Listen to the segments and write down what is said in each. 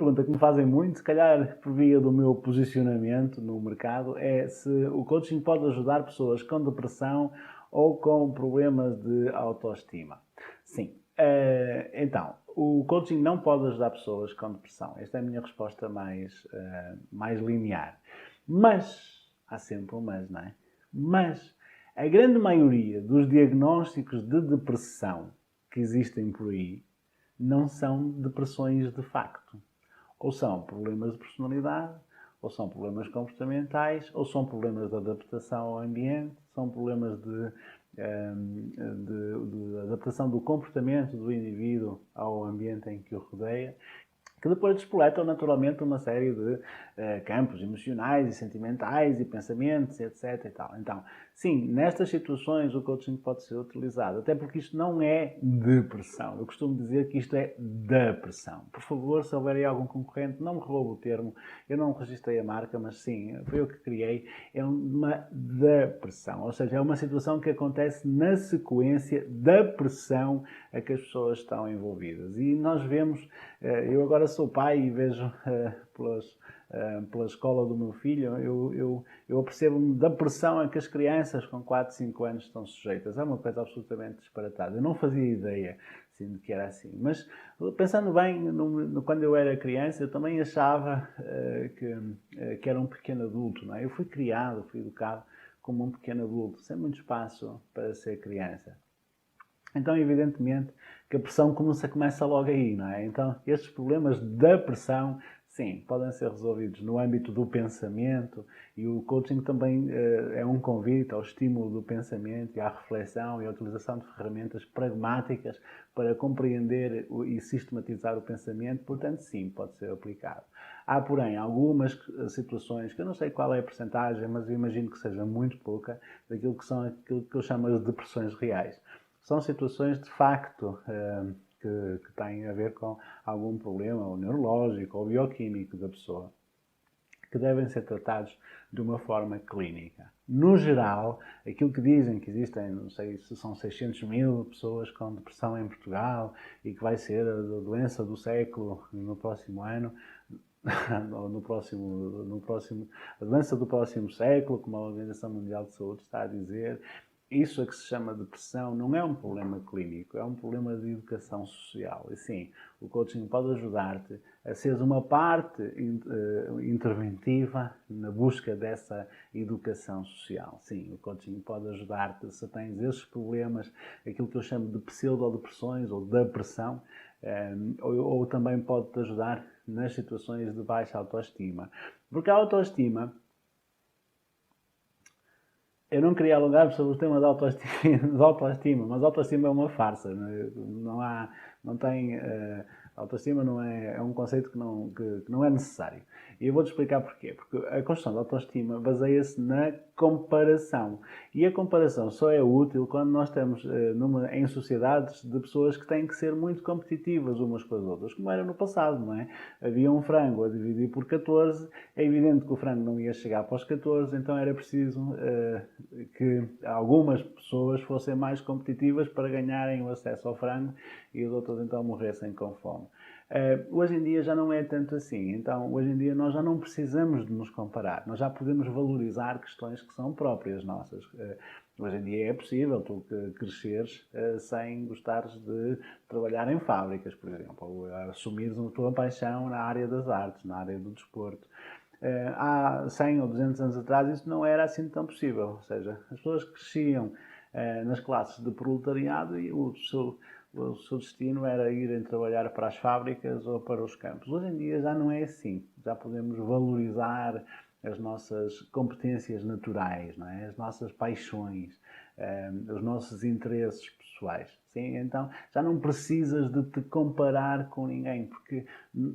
pergunta que me fazem muito, se calhar por via do meu posicionamento no mercado, é se o coaching pode ajudar pessoas com depressão ou com problemas de autoestima. Sim. Então, o coaching não pode ajudar pessoas com depressão. Esta é a minha resposta mais linear. Mas, há sempre um mas, não é? Mas, a grande maioria dos diagnósticos de depressão que existem por aí não são depressões de facto. Ou são problemas de personalidade, ou são problemas comportamentais, ou são problemas de adaptação ao ambiente, são problemas de adaptação do comportamento do indivíduo ao ambiente em que o rodeia, que depois despoletam naturalmente uma série de campos emocionais e sentimentais e pensamentos, etc. E tal. Então, sim, nestas situações o coaching pode ser utilizado, até porque isto não é depressão. Eu costumo dizer que isto é depressão. Por favor, se houver aí algum concorrente, não me roube o termo, eu não registrei a marca, mas sim, foi eu que criei, é uma depressão. Ou seja, é uma situação que acontece na sequência da pressão a que as pessoas estão envolvidas. E nós vemos, eu agora sou pai e vejo pela escola do meu filho, eu apercebo-me da pressão a que as crianças com 4, 5 anos estão sujeitas. É uma coisa absolutamente disparatada. Eu não fazia ideia assim, de que era assim. Mas, pensando bem, quando eu era criança, eu também achava que era um pequeno adulto. Não é? Eu fui criado, fui educado como um pequeno adulto, sem muito espaço para ser criança. Então, evidentemente, que a pressão começa logo aí, não é? Então, estes problemas da pressão, sim, podem ser resolvidos no âmbito do pensamento e o coaching também é um convite ao estímulo do pensamento e à reflexão e à utilização de ferramentas pragmáticas para compreender e sistematizar o pensamento, portanto, sim, pode ser aplicado. Há, porém, algumas situações, que eu não sei qual é a percentagem, mas eu imagino que seja muito pouca, daquilo que eu chamo de depressões reais. São situações, de facto, que têm a ver com algum problema ou neurológico ou bioquímico da pessoa, que devem ser tratados de uma forma clínica. No geral, aquilo que dizem que existem, não sei se são 600 mil pessoas com depressão em Portugal e que vai ser a doença do século no próximo ano, a doença do próximo século, como a Organização Mundial de Saúde está a dizer. Isso a que se chama depressão não é um problema clínico, é um problema de educação social. E sim, o coaching pode ajudar-te a seres uma parte interventiva na busca dessa educação social. Sim, o coaching pode ajudar-te se tens esses problemas, aquilo que eu chamo de pseudodepressões ou depressão, ou também pode-te ajudar nas situações de baixa autoestima. Porque a autoestima... Eu não queria alongar sobre o tema da autoestima, mas a autoestima é uma farsa. Autoestima não é um conceito que não é necessário. E eu vou-te explicar porquê. Porque a construção da autoestima baseia-se na comparação. E a comparação só é útil quando nós estamos em sociedades de pessoas que têm que ser muito competitivas umas com as outras, como era no passado, não é? Havia um frango a dividir por 14, é evidente que o frango não ia chegar para os 14, então era preciso que algumas pessoas fossem mais competitivas para ganharem o acesso ao frango e os outros então morressem com fome. Hoje em dia já não é tanto assim, então hoje em dia nós já não precisamos de nos comparar, nós já podemos valorizar questões que são próprias nossas. Hoje em dia é possível tu cresceres sem gostares de trabalhar em fábricas, por exemplo, ou assumires a tua paixão na área das artes, na área do desporto. Há 100 ou 200 anos atrás isso não era assim tão possível, ou seja, as pessoas cresciam nas classes de proletariado e o seu destino era irem trabalhar para as fábricas ou para os campos. Hoje em dia já não é assim, já podemos valorizar as nossas competências naturais, não é? As nossas paixões, os nossos interesses pessoais. Sim? Então já não precisas de te comparar com ninguém, porque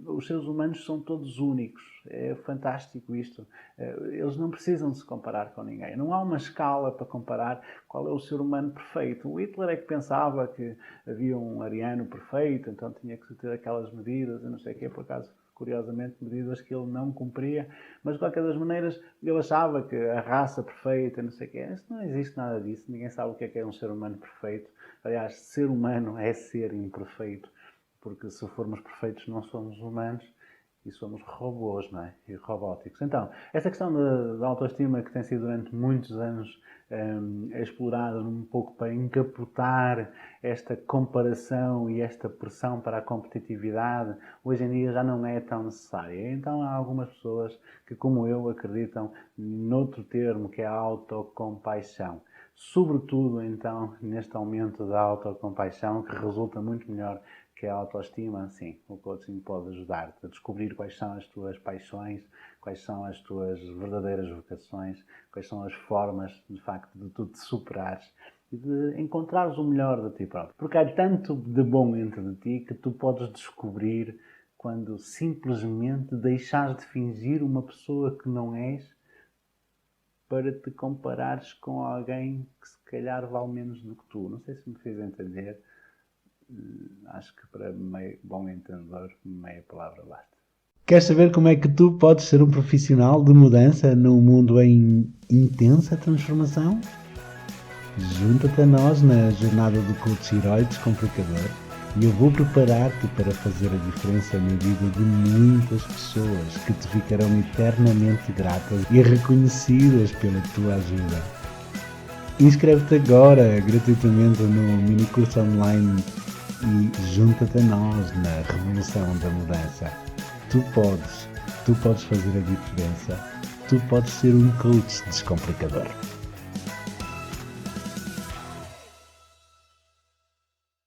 os seres humanos são todos únicos. É fantástico isto. Eles não precisam de se comparar com ninguém. Não há uma escala para comparar qual é o ser humano perfeito. O Hitler é que pensava que havia um ariano perfeito, então tinha que ter aquelas medidas, eu não sei o quê, por acaso, curiosamente, medidas que ele não cumpria, mas de qualquer das maneiras ele achava que a raça perfeita, não sei o quê, isso não existe nada disso, ninguém sabe o que é um ser humano perfeito. Aliás, ser humano é ser imperfeito, porque se formos perfeitos não somos humanos e somos robôs, não é? E robóticos. Então, essa questão da autoestima que tem sido durante muitos anos explorada um pouco para encapotar esta comparação e esta pressão para a competitividade, hoje em dia já não é tão necessária. Então há algumas pessoas que, como eu, acreditam noutro termo que é a autocompaixão. Sobretudo, então, neste aumento da autocompaixão, que resulta muito melhor que a autoestima. Sim, o coaching pode ajudar-te a descobrir quais são as tuas paixões, quais são as tuas verdadeiras vocações, quais são as formas, de facto, de tu te superares e de encontrares o melhor de ti próprio. Porque há tanto de bom dentro de ti que tu podes descobrir quando simplesmente deixares de fingir uma pessoa que não és para te comparares com alguém que se calhar vale menos do que tu. Não sei se me fez entender. Acho que para meio bom entendedor, meia palavra basta. Queres saber como é que tu podes ser um profissional de mudança num mundo em intensa transformação? Junta-te a nós na jornada do Coach Herói Descomplicador e eu vou preparar-te para fazer a diferença na vida de muitas pessoas que te ficarão eternamente gratas e reconhecidas pela tua ajuda. Inscreve-te agora gratuitamente no mini curso online e junta-te a nós na revolução da mudança. Tu podes fazer a diferença, tu podes ser um coach descomplicador.